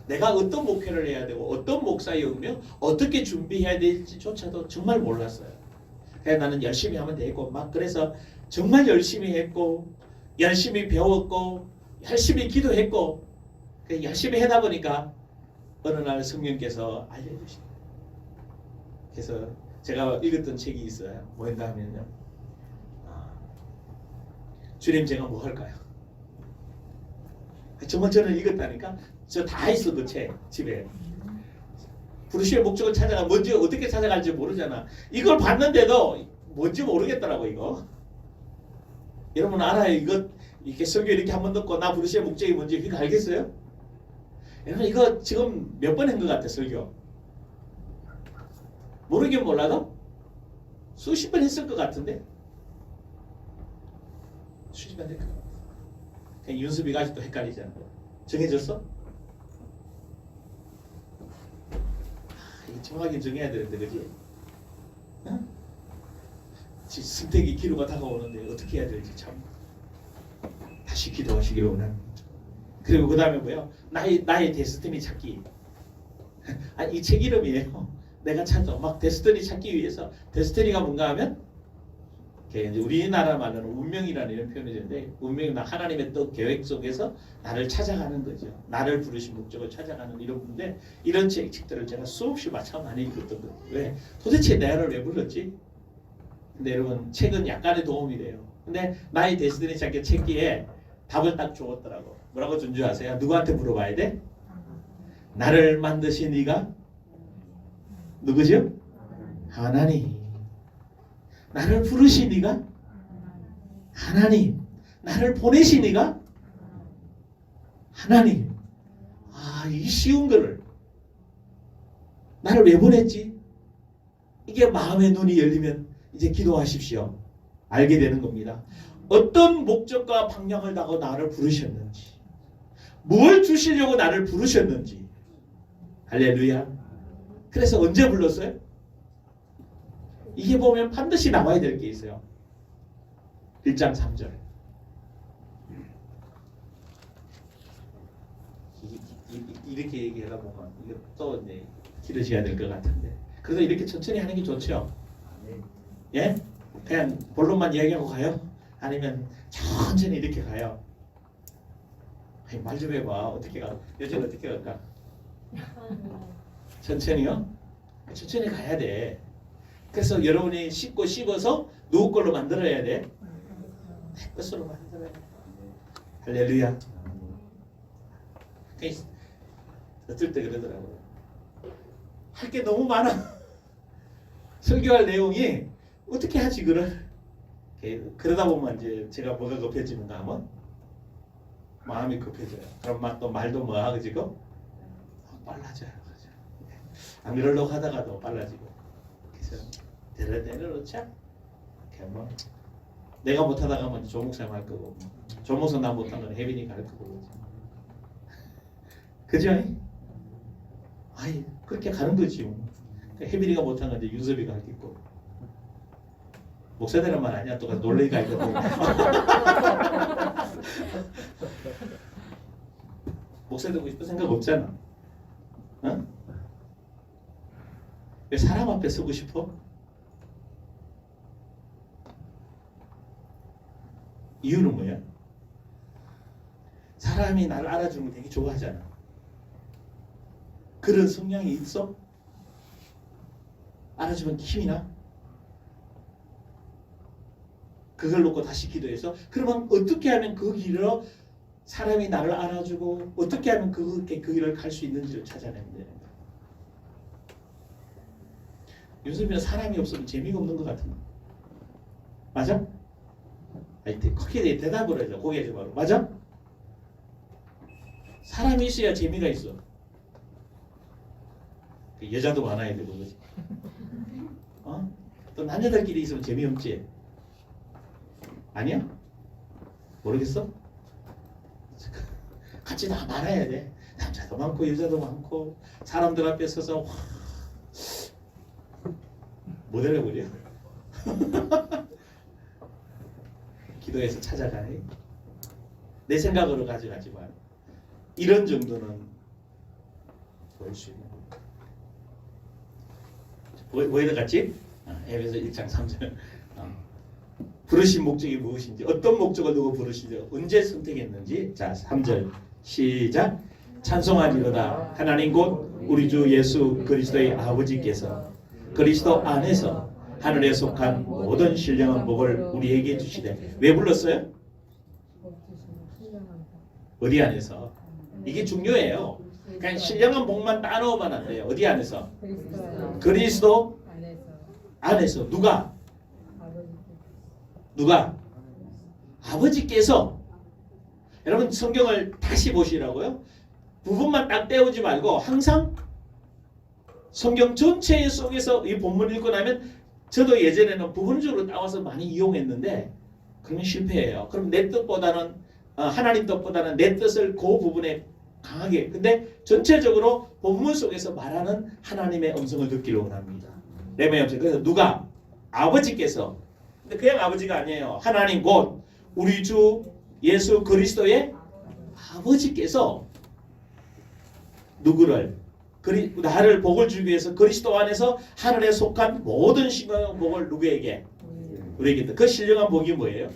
내가 어떤 목회를 해야 되고 어떤 목사이며 어떻게 준비해야 될지조차도 정말 몰랐어요. 그래서 나는 열심히 하면 되고 막 그래서 정말 열심히 했고 열심히 배웠고 열심히 기도했고 열심히 하다 보니까 어느 날 성령께서 알려주시더라고요. 그래서 제가 읽었던 책이 있어요. 뭐인가 하면요. 주님 제가 뭐 할까요? 정말 저는 읽었다니까. 저 다 있어 그 책 집에. 부르심의 목적을 찾아가 뭔지 어떻게 찾아갈지 모르잖아. 이걸 봤는데도 뭔지 모르겠더라고 이거. 여러분 알아요? 이거 이렇게 설교 이렇게 한번 듣고 나 부르심의 목적이 뭔지 그거 알겠어요? 여러분 이거 지금 몇 번 한 것 같아 설교. 모르긴 몰라도 수십 번 했을 것 같은데 수십 번 했을 것 같아. 그냥 윤수비가 아직도 헷갈리잖아. 정해졌어? 정확히 정해야 되는데 그지? 어? 승택이 기로가 다가오는데 어떻게 해야 될지 참 다시 기도하시기를 원합니다. 그리고 그 다음에 뭐예요? 나의 데스티니 찾기. 아니 이 책 이름이에요. 내가 찾아 막 데스티니 찾기 위해서 데스티니가 뭔가 하면 이제 우리나라 말로는 운명이라는 이런 표현이 있는데 운명이 하나님의 또 계획 속에서 나를 찾아가는 거죠. 나를 부르신 목적을 찾아가는 이런 건데 이런 책들을 제가 수없이 마찬 많이 읽었던 거예요. 왜? 도대체 나를 왜 불렀지? 근데 여러분 책은 약간의 도움이 돼요. 근데 나의 데스티니 찾기 책기에 답을 딱 주었더라고. 뭐라고 준 줄 아세요? 누구한테 물어봐야 돼? 나를 만드신 이가 누구죠? 하나님. 나를 부르신 이가 하나님. 나를 보내신 이가 하나님. 이 쉬운 거를 나를 왜 보냈지? 이게 마음의 눈이 열리면 이제 기도하십시오. 알게 되는 겁니다. 어떤 목적과 방향을 다고 나를 부르셨는지, 뭘 주시려고 나를 부르셨는지. 할렐루야. 그래서 언제 불렀어요? 이게 보면 반드시 나와야 될 게 있어요. 1장 3절. 이렇게 얘기하다 보면 이게 또 이제 길어져야 될 것 같은데. 그래서 이렇게 천천히 하는 게 좋죠. 예? 그냥 본론만 이야기하고 가요? 아니면 천천히 이렇게 가요? 말 좀 해봐. 어떻게 가? 여자는 어떻게 갈까? 천천히요? 천천히 가야 돼. 그래서 여러분이 씻고 씹어서 누구 걸로 만들어야 돼? 내 것으로 만들어야 돼. 할렐루야. 어떨 때 그러더라고요. 할 게 너무 많아. 설교할 내용이 어떻게 하지 그걸? 그러다 보면 이제 제가 뭐가 급해지는가 하면 마음이 급해져요. 그럼 막 또 말도 뭐 하지고 빨라져요. 안 그러려고 하다가도 빨라지고. 그래서 내려놓자. 뭐 내가 못하다가 뭐 조목사님 할 거고, 조목사 나 못한 건 혜빈이가 할 거고. 그죠? 아이 그렇게 가는 거지. 혜빈이가 못한 건 이제 윤섭이가 할 거고. 목사되는 말 아니야. 또 놀래기가 있거든. 목사 되고 싶은 생각 없잖아. 어? 왜 사람 앞에 서고 싶어? 이유는 뭐야? 사람이 나를 알아주는 거 되게 좋아하잖아. 그런 성향이 있어? 알아주면 힘이 나? 그걸 놓고 다시 기도해서 그러면 어떻게 하면 그 길로 사람이 나를 알아주고 어떻게 하면 그 길을 갈 수 있는지를 찾아내면 되는 거야. 요즘에는 사람이 없으면 재미가 없는 것 같은 거. 맞아? 아니, 크게 대답을 해줘. 고개 좀 바로. 맞아? 사람이 있어야 재미가 있어. 여자도 많아야 되고 그렇지. 어? 또 남자들끼리 있으면 재미없지. 아니야? 모르겠어? 같이 다 말아야 돼. 남자도 많고 여자도 많고 사람들 앞에 서서 못 해버려. 기도해서 찾아가네. 내 생각으로 가져가지 마. 이런 정도는 보일 수 있는 거야. 뭐에다 갔지? 에베소 1장 3절. 부르신 목적이 무엇인지, 어떤 목적을 두고 부르시죠, 언제 선택했는지. 자, 3절 시작. 찬송하리로다 하나님 곧 우리 주 예수 그리스도의 아버지께서 그리스도 안에서 하늘에 속한 모든 신령한 복을 우리에게 주시되. 왜 불렀어요? 어디 안에서? 이게 중요해요. 그냥 신령한 복만 따놓으면 안 돼요. 어디 안에서? 그리스도 안에서. 누가? 누가? 아버지께서. 여러분 성경을 다시 보시라고요. 부분만 딱 떼우지 말고 항상 성경 전체 속에서 이 본문 읽고 나면, 저도 예전에는 부분적으로 따와서 많이 이용했는데 그러면 실패해요. 그럼 내 뜻보다는 하나님 뜻보다는 내 뜻을 그 부분에 강하게. 근데 전체적으로 본문 속에서 말하는 하나님의 음성을 듣기를 원합니다. 레메 음성. 그래서 누가? 아버지께서. 근데 그냥 아버지가 아니에요. 하나님 곧 우리 주 예수 그리스도의 아버지께서 누구를? 나를 복을 주기 위해서 그리스도 안에서 하늘에 속한 모든 신령한 복을 누구에게? 우리에게. 그 신령한 복이 뭐예요?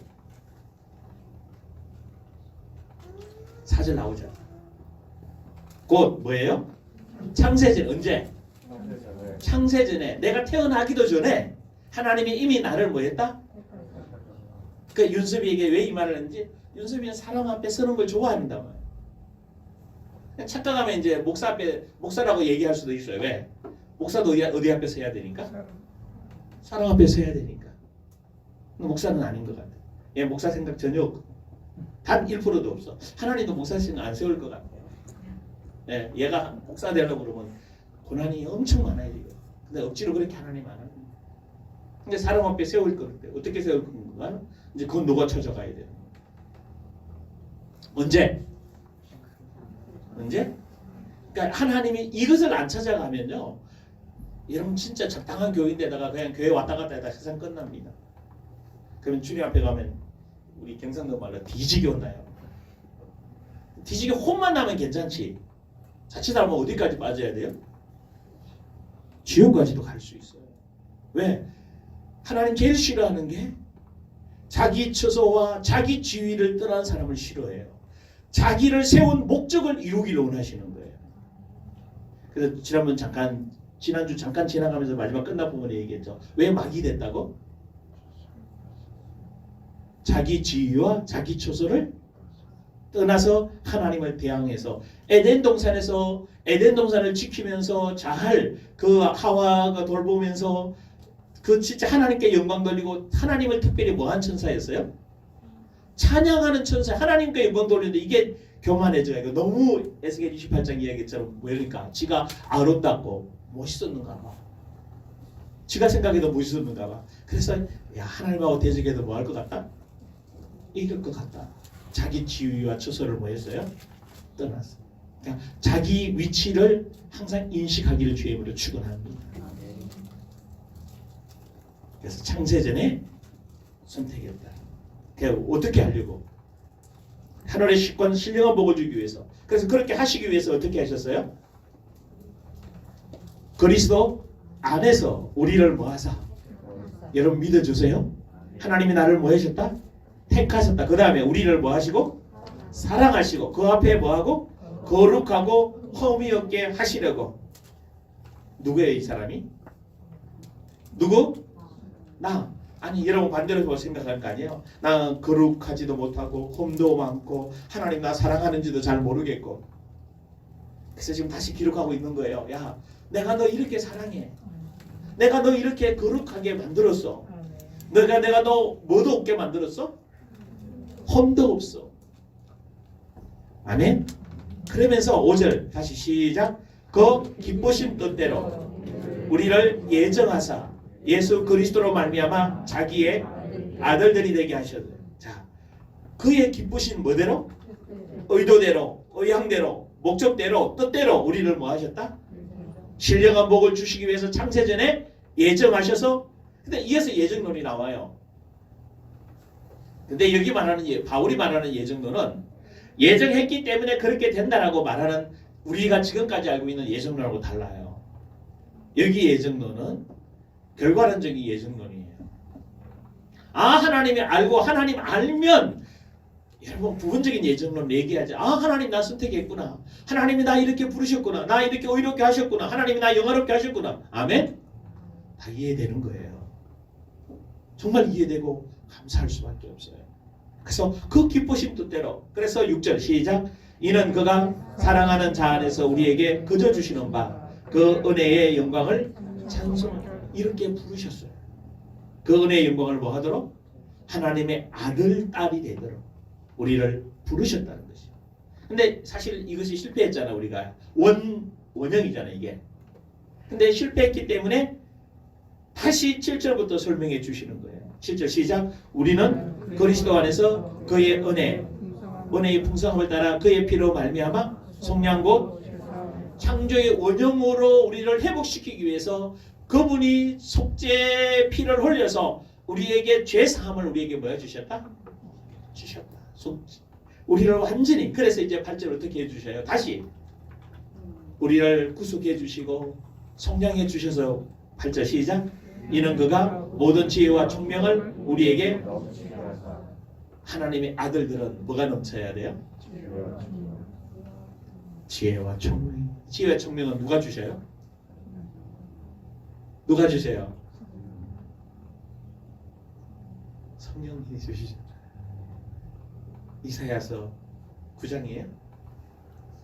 4절 나오죠. 곧 뭐예요? 창세전. 언제? 창세전에, 내가 태어나기도 전에 하나님이 이미 나를 뭐했다? 그 윤섭이에게 왜 이 말을 했는지, 윤섭이는 사람 앞에 서는 걸 좋아한단 말이에요. 착각하면 이제 목사 앞에, 목사라고 얘기할 수도 있어요. 왜? 목사도 어디 앞에 서야 되니까? 사람 앞에 서야 되니까. 목사는 아닌 것 같아요. 얘 목사 생각 전혀 없고 단 1%도 없어. 하나님도 목사 생각 안 세울 것 같아요. 예, 얘가 목사 되려고 그러면 고난이 엄청 많아요. 근데 억지로 그렇게 하나님 안 합니다. 근데 사람 앞에 세울 건데 어떻게 세울 건가? 이제 그건 누가 찾아가야 돼요. 언제? 그러니까 하나님이 이것을 안 찾아가면요, 여러분 진짜 적당한 교회인데다가 그냥 교회 왔다 갔다 하다 세상 끝납니다. 그러면 주님 앞에 가면 우리 경상도 말로 뒤지게 혼나요. 뒤지게 혼만 나면 괜찮지. 자칫하면 어디까지 빠져야 돼요? 지옥까지도 갈 수 있어요. 왜? 하나님 제일 싫어하는 게 자기 처소와 자기 지위를 떠난 사람을 싫어해요. 자기를 세운 목적을 이루기를 원하시는 거예요. 그래서 지난주 잠깐 지나가면서 마지막 끝난 부분에 얘기했죠. 왜 막이 됐다고? 자기 지위와 자기 초소를 떠나서 하나님을 대항해서 에덴 동산을 지키면서 잘 그 하와가 돌보면서 그 진짜 하나님께 영광 돌리고 하나님을 특별히 뭐한 천사였어요? 찬양하는 천사, 하나님께 영광 돌리는데 이게 교만해져요. 이거 너무 에스겔 28장 이야기처럼 그러니까 지가 아름답고 멋있었는가 봐. 지가 생각해도 멋있었는가 봐. 그래서 야 하나님하고 대적해도 뭐 할 것 같다? 이길 것 같다. 자기 지위와 처소를 뭐 했어요? 떠났어. 그러니까 자기 위치를 항상 인식하기를 주의 이름으로 축원합니다. 그래서 창세전에 선택했다. 그러니까 어떻게 하려고? 하늘의 식권 신령한 복을 주기 위해서. 그래서 그렇게 하시기 위해서 어떻게 하셨어요? 그리스도 안에서 우리를 뭐하사? 여러분 믿어주세요. 하나님이 나를 뭐 하셨다? 택하셨다. 그 다음에 우리를 뭐 하시고? 사랑하시고 그 앞에 뭐 하고? 거룩하고 험이 없게 하시려고. 누구예요 이 사람이? 누구? 나. 아니 여러분 반대로 생각할 거 아니에요. 나 거룩하지도 못하고 험도 많고 하나님 나 사랑하는지도 잘 모르겠고. 그래서 지금 다시 기록하고 있는 거예요. 야 내가 너 이렇게 사랑해. 내가 너 이렇게 거룩하게 만들었어. 내가 너 뭐도 없게 만들었어? 험도 없어. 아멘. 그러면서 5절 다시 시작. 그 기쁘신 뜻대로 우리를 예정하사 예수 그리스도로 말미암아 자기의 아들들이 되게 하셨어요. 자, 그의 기쁘신 뭐대로? 의도대로, 의향대로, 목적대로, 뜻대로 우리를 뭐 하셨다? 신령한 복을 주시기 위해서 창세전에 예정하셔서. 근데 이어서 예정론이 나와요. 근데 여기 말하는 바울이 말하는 예정론은 예정했기 때문에 그렇게 된다라고 말하는 우리가 지금까지 알고 있는 예정론하고 달라요. 여기 예정론은 결과론적인 예정론이에요. 하나님이 알고 하나님 알면 여러분 부분적인 예정론 얘기하지. 하나님 나 선택했구나. 하나님이 나 이렇게 부르셨구나. 나 이렇게 의롭게 하셨구나. 하나님이 나 영화롭게 하셨구나. 아멘? 다 이해되는 거예요. 정말 이해되고 감사할 수밖에 없어요. 그래서 그 기쁘신 뜻대로. 그래서 6절 시작. 이는 그가 사랑하는 자 안에서 우리에게 거저 주시는 바 그 은혜의 영광을 찬송. 이렇게 부르셨어요. 그 은혜의 영광을 뭐 하도록? 하나님의 아들, 딸이 되도록 우리를 부르셨다는 것이죠. 근데 사실 이것이 실패했잖아. 우리가 원형이잖아 이게. 근데 실패했기 때문에 다시 7절부터 설명해 주시는 거예요. 7절 시작. 우리는 그리스도 안에서 그의 은혜의 풍성함을 따라 그의 피로 말미암아 속량 곧 창조의 원형으로 우리를 회복시키기 위해서 그분이 속죄 피를 흘려서 우리에게 죄 사함을 우리에게 뭐 해주셨다? 주셨다. 우리를 완전히. 그래서 이제 8절 어떻게 해주셔요? 다시 우리를 구속해 주시고 성량해 주셔서 8절 시작. 이는 그가 모든 지혜와 총명을 우리에게. 하나님의 아들들은 뭐가 넘쳐야 돼요? 지혜와 총명. 지혜와 총명은 누가 주셔요? 누가 주세요? 성령이 주시죠. 이사야서 9장이에요?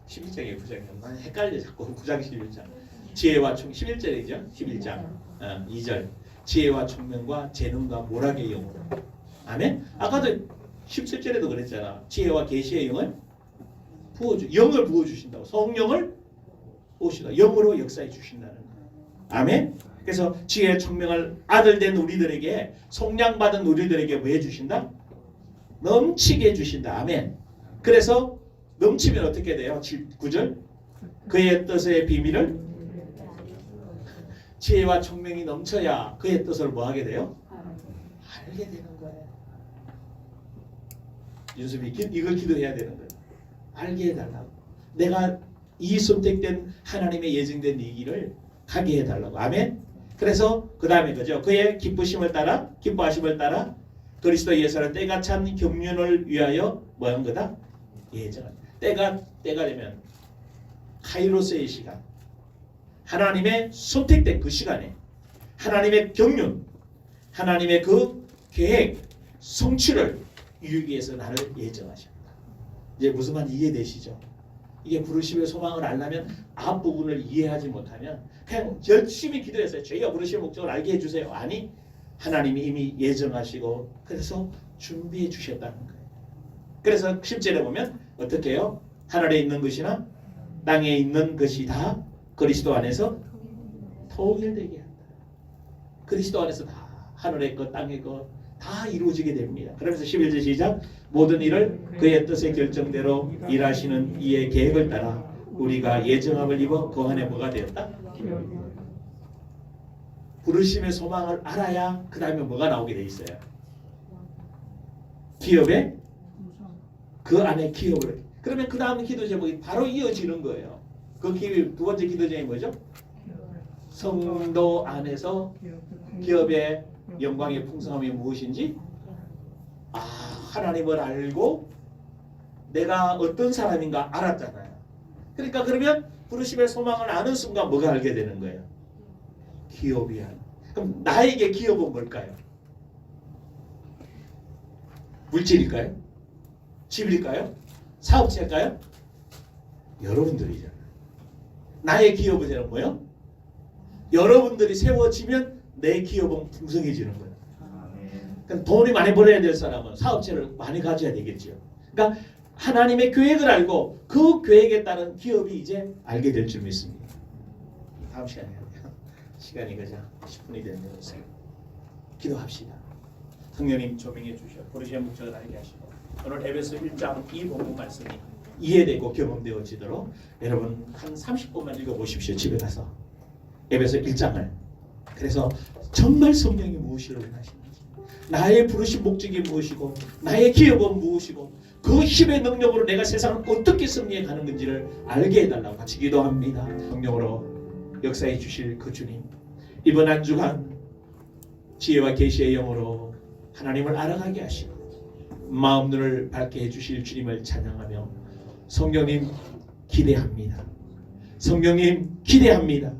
11장이에요. 9장이에요. 난 헷갈려 자꾸. 9장 11장. 지혜와 총 11절이죠. 11장 2절. 지혜와 총명과 재능과 모락의 영으로. 아멘. 아까도 17절에도 그랬잖아. 지혜와 계시의 영을 영을 부어주신다고. 성령을 오시다. 영으로 역사해 주신다는 거예요. 아멘. 그래서 지혜의 총명을 아들된 우리들에게, 속량받은 우리들에게 뭐 해주신다? 넘치게 해주신다. 아멘. 그래서 넘치면 어떻게 돼요? 9절. 그의 뜻의 비밀을, 지혜와 총명이 넘쳐야 그의 뜻을 뭐 하게 돼요? 알게 되는 거예요. 윤수비 이걸 기도해야 되는 거예요. 알게 해달라고. 내가 이 선택된 하나님의 예정된 이 길을 가게 해달라고. 아멘. 그래서 그 다음에 그죠. 그의 기쁘심을 따라, 기뻐하심을 따라 그리스도 예수는 때가 찬 경륜을 위하여 뭐한 거다? 예정한. 때가 되면 카이로스의 시간, 하나님의 선택된 그 시간에 하나님의 경륜, 하나님의 그 계획, 성취를 이루기 위해서 나를 예정하셨다. 이제 무슨 말인지 이해되시죠? 이게 부르심의 소망을 알려면 앞부분을 이해하지 못하면 그냥 열심히 기도했어요. 저희가 부르심의 목적을 알게 해주세요. 아니, 하나님이 이미 예정하시고 그래서 준비해 주셨다는 거예요. 그래서 10절에 보면 어떻게 해요? 하늘에 있는 것이나 땅에 있는 것이 다 그리스도 안에서 통일되게 한다. 그리스도 안에서 다 하늘의 것 땅의 것 다 이루어지게 됩니다. 그러면서 11절 시작. 모든 일을 그의 뜻의 결정대로 일하시는 이의 계획을 따라 우리가 예정함을 입어 그 안에 뭐가 되었다? 부르심의 소망을 알아야 그 다음에 뭐가 나오게 돼 있어요? 기업에 그 안에 기업을. 그러면 그 다음 기도 제목이 바로 이어지는 거예요. 그 두 번째 기도 제목이 뭐죠? 성도 안에서 기업의 영광의 풍성함이 무엇인지 하나님을 알고 내가 어떤 사람인가 알았잖아요. 그러니까 그러면 부르심의 소망을 아는 순간 뭐가 알게 되는 거예요? 기업이야. 그럼 나에게 기업은 뭘까요? 물질일까요? 집일까요? 사업체일까요? 여러분들이잖아요. 나의 기업은 뭐예요? 여러분들이 세워지면 내 기업은 풍성해지는 거예요. 그러니까 돈이 많이 벌어야 될 사람은 사업체를 많이 가져야 되겠죠. 그러니까 하나님의 계획을 알고 그 계획에 따른 기업이 이제 알게 될 줄 믿습니다. 다음 시간에 할게요. 시간이 그저 10분이 됐네요. 기도합시다. 성령님 조명해 주셔 부르심의 목적을 알게 하시고 오늘 에베소 1장 이 본문 말씀이 이해되고 경험되어지도록 여러분 한 30분만 읽어보십시오. 집에 가서 에베소 1장을. 그래서 정말 성령이 무엇이라고 하시는지, 나의 부르심 목적이 무엇이고 나의 기업은 무엇이고 그 힘의 능력으로 내가 세상을 어떻게 승리해 가는 건지를 알게 해달라고 같이 기도합니다. 성령으로 역사해 주실 그 주님, 이번 한 주간 지혜와 계시의 영으로 하나님을 알아가게 하시고 마음 눈을 밝게 해주실 주님을 찬양하며 성령님 기대합니다. 성령님 기대합니다.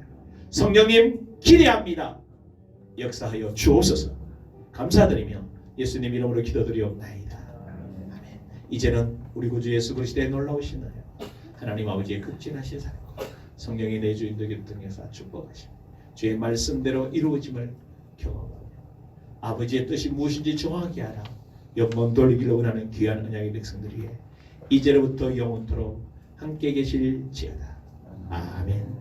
성령님 기대합니다. 역사하여 주옵소서. 감사드리며 예수님 이름으로 기도드리옵나이다. 아멘. 이제는 우리 구주 예수 그리스도의 놀라우신 은혜, 하나님 아버지의 극진하신 사랑, 성령이 내 주인도 교통해서 축복하시며 주의 말씀대로 이루어짐을 경험하며 아버지의 뜻이 무엇인지 정확히 알아 영원 돌리기를 원하는 귀한 언약의 백성들이에 이제로부터 영원토록 함께 계실지어다. 아멘.